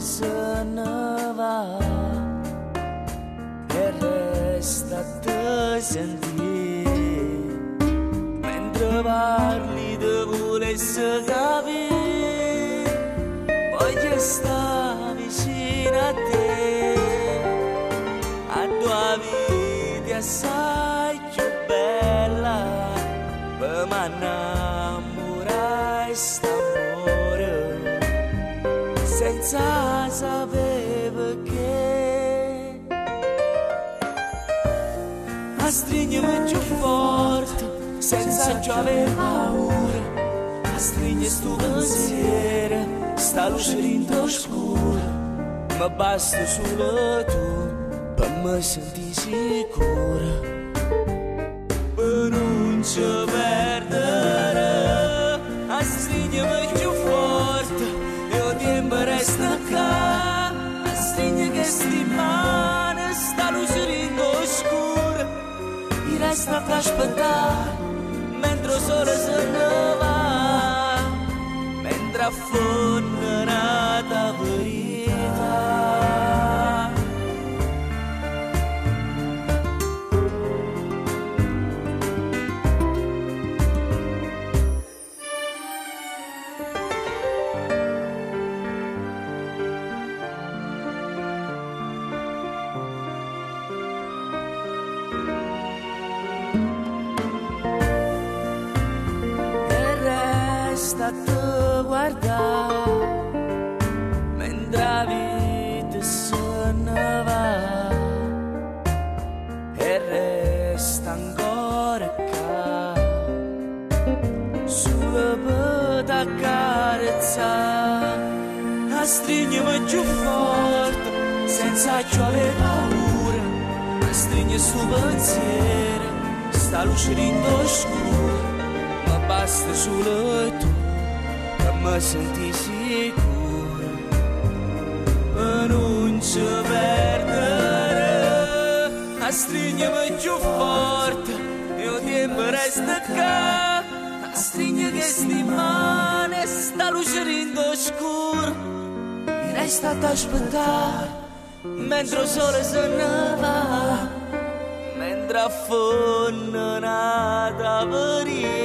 se ne va e resta a te sentire mentre parli de voler se capire, voglio stare vicino a te, a tua vita assai più bella per m'innamorai st'amore senza sapere perché. A stringermi più forte senza più avere paura, a stringere sto pensiero, sta luce dentro scura, ma basta solo tu per me sentire sicura, per non ci perdere. A stringermi più forte e il tempo resta qua, a stringere queste mani, sta luce dentro scura, mi resta ad aspettare mentre il sole se ne va, mentre affonda la verità. Resta a te guardare mentre la vita se ne va e resta ancora qua solo per t'accarezzare, a stringermi più forte senza più avere paura, a stringere sto pensiero, sta luce dentro scura, ma basta solo tu per me sentire sicura, per non ci perdere. A stringermi più forte e il tempo resta qua, a stringere queste mani, sta luce dentro scura, mi resta ad aspettare mentre il sole se ne va, mentre affonda la verità.